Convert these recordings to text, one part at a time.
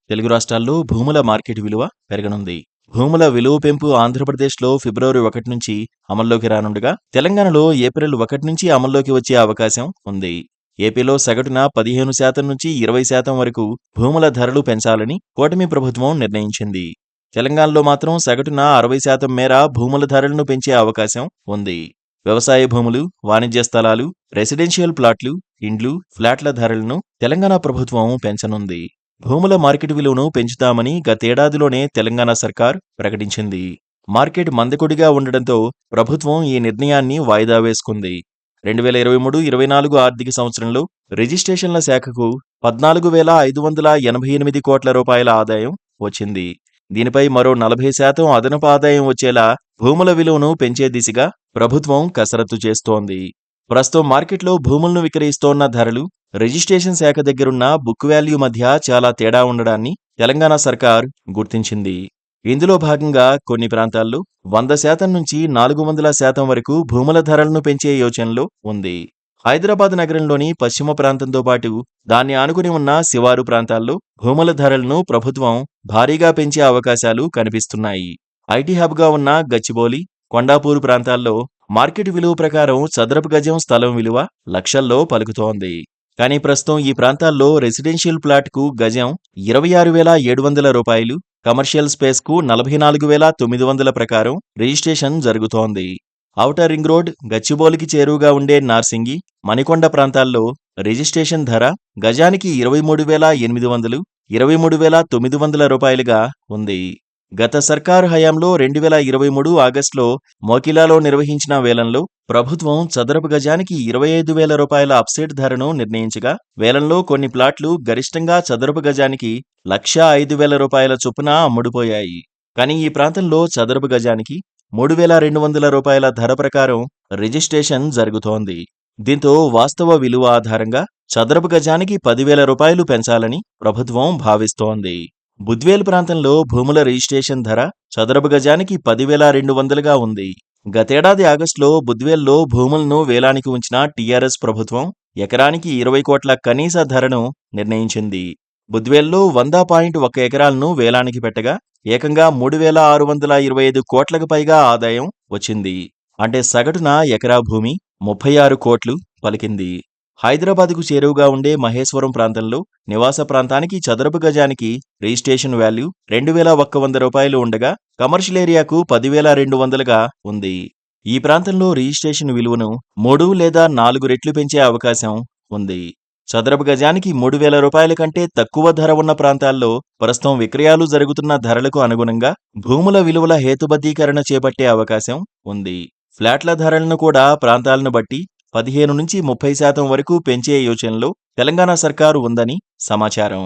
తెలుగు రాష్ట్రాల్లో భూముల మార్కెట్ విలువ పెరగనుంది. భూముల విలువ పెంపు ఆంధ్రప్రదేశ్లో ఫిబ్రవరి 1 నుంచి అమల్లోకి రానుండగా, తెలంగాణలో ఏప్రిల్ 1 నుంచి అమల్లోకి వచ్చే అవకాశం ఉంది. ఏపీలో సగటున 15% నుంచి 20% వరకు భూముల ధరలు పెంచాలని కూటమి ప్రభుత్వం నిర్ణయించింది. తెలంగాణలో మాత్రం సగటున 60% మేర భూముల ధరలను పెంచే అవకాశం ఉంది. వ్యవసాయ భూములు, వాణిజ్య స్థలాలు, రెసిడెన్షియల్ ప్లాట్లు, ఇండ్లు, ఫ్లాట్ల ధరలను తెలంగాణ ప్రభుత్వం పెంచనుంది. భూముల మార్కెట్ విలువను పెంచుతామని గతేడాదిలోనే తెలంగాణ సర్కార్ ప్రకటించింది. మార్కెట్ మందకొడిగా ఉండడంతో ప్రభుత్వం ఈ నిర్ణయాన్ని వాయిదా వేసుకుంది. 2023-24 ఆర్థిక సంవత్సరంలో రిజిస్ట్రేషన్ల శాఖకు 14,588 కోట్ల రూపాయల ఆదాయం వచ్చింది. దీనిపై మరో 40% అదనపు ఆదాయం వచ్చేలా భూముల విలువను పెంచే దిశగా ప్రభుత్వం కసరత్తు చేస్తోంది. ప్రస్తుతం మార్కెట్లో భూములను విక్రయిస్తోన్న ధరలు, రిజిస్ట్రేషన్ శాఖ దగ్గరున్న బుక్ వాల్యూ మధ్య చాలా తేడా ఉండడాన్ని తెలంగాణ సర్కార్ గుర్తించింది. ఇందులో భాగంగా కొన్ని ప్రాంతాల్లో 100% నుంచి 400% వరకు భూముల ధరలను పెంచే యోచనలో ఉంది. హైదరాబాద్ నగరంలోని పశ్చిమ ప్రాంతంతో పాటు దాన్ని ఆనుకుని ఉన్న శివారు ప్రాంతాల్లో భూముల ధరలను ప్రభుత్వం భారీగా పెంచే అవకాశాలు కనిపిస్తున్నాయి. ఐటీ హబ్గా ఉన్న గచ్చిబౌలి, కొండాపూర్ ప్రాంతాల్లో మార్కెట్ విలువ ప్రకారం చదరపు గజం స్థలం విలువ లక్షల్లో పలుకుతోంది. కానీ ప్రస్తుతం ఈ ప్రాంతాల్లో రెసిడెన్షియల్ ప్లాట్కు గజం 26,700 రూపాయలు, కమర్షియల్ స్పేస్కు 44,900 ప్రకారం రిజిస్ట్రేషన్ జరుగుతోంది. ఔటర్ రింగ్ రోడ్, గచ్చిబౌలికి చేరువుగా ఉండే నార్సింగి, మణికొండ ప్రాంతాల్లో రిజిస్ట్రేషన్ ధర గజానికి 23,800, 23,900 రూపాయలుగా ఉంది. గత సర్కారు హయాంలో 2023 ఆగస్టులో మోకిలాలో నిర్వహించిన వేలంలో ప్రభుత్వం చదరపు గజానికి 25,000 రూపాయల అప్సెట్ ధరను నిర్ణయించగా, వేలంలో కొన్ని ప్లాట్లు గరిష్టంగా చదరపు గజానికి 1,05,000 రూపాయల చొప్పున అమ్ముడుపోయాయి. కానీ ఈ ప్రాంతంలో చదరపు గజానికి 3,200 రూపాయల ధర ప్రకారం రిజిస్ట్రేషన్ జరుగుతోంది. దీంతో వాస్తవ విలువ ఆధారంగా చదరపు గజానికి 10,000 రూపాయలు పెంచాలని ప్రభుత్వం భావిస్తోంది. బుద్వేల్ ప్రాంతంలో భూముల రిజిస్ట్రేషన్ ధర చదరపు గజానికి 10,200గా ఉంది. గతేడాది ఆగస్టులో బుద్వేల్లో భూములను వేలానికి ఉంచిన టీఆర్ఎస్ ప్రభుత్వం ఎకరానికి 20 కోట్ల కనీస ధరను నిర్ణయించింది. బుద్వేల్లో 100.1 ఎకరాలను వేలానికి పెట్టగా ఏకంగా 3,625 కోట్లకు పైగా ఆదాయం వచ్చింది. అంటే సగటున ఎకరా భూమి 36 కోట్లు పలికింది. హైదరాబాద్కు చేరువుగా ఉండే మహేశ్వరం ప్రాంతంలో నివాస ప్రాంతానికి చదరపు గజానికి రిజిస్ట్రేషన్ వాల్యూ 2,100 రూపాయలు ఉండగా, కమర్షియల్ ఏరియాకు 10,200గా ఉంది. ఈ ప్రాంతంలో రిజిస్ట్రేషన్ విలువను 3 లేదా 4 రెట్లు పెంచే అవకాశం ఉంది. చదరపు గజానికి 3,000 రూపాయల కంటే తక్కువ ధర ఉన్న ప్రాంతాల్లో ప్రస్తుతం విక్రయాలు జరుగుతున్న ధరలకు అనుగుణంగా భూముల విలువల హేతుబద్ధీకరణ చేపట్టే అవకాశం ఉంది. ఫ్లాట్ల ధరలను కూడా ప్రాంతాలను బట్టి 15 నుంచి 30% వరకు పెంచే యోచనలో తెలంగాణ సర్కారు ఉందని సమాచారం.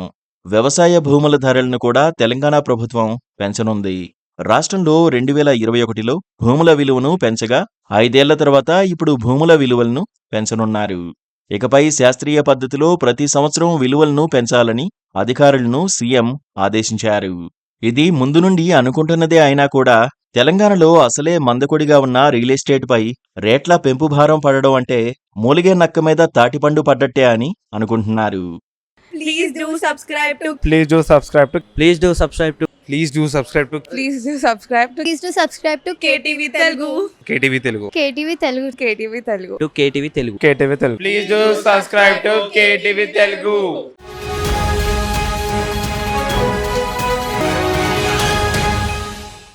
వ్యవసాయ భూముల ధరలను కూడా తెలంగాణ ప్రభుత్వం పెంచనుంది. రాష్ట్రంలో 2021లో భూముల విలువను పెంచగా 5 ఏళ్ల తర్వాత ఇప్పుడు భూముల విలువలను పెంచనున్నారు. ఇకపై శాస్త్రీయ పద్ధతిలో ప్రతి సంవత్సరం విలువలను పెంచాలని అధికారులను సీఎం ఆదేశించారు. ఇది ముందు నుండి అనుకుంటున్నదే అయినా కూడా తెలంగాణలో అసలే మందకొడిగా ఉన్న రియల్ ఎస్టేట్ పై రేట్ల పెంపు భారం పడడం అంటే మూలిగే నక్క మీద తాటిపండు పడ్డట్టే అని అనుకుంటున్నారు. Please do subscribe to Please do subscribe to Please do subscribe to Please do subscribe to Please do subscribe to Please do subscribe to KTV Telugu. KTV Telugu. KTV Telugu. KTV Telugu. KTV Telugu. KTV Telugu. Please do subscribe to KTV Telugu.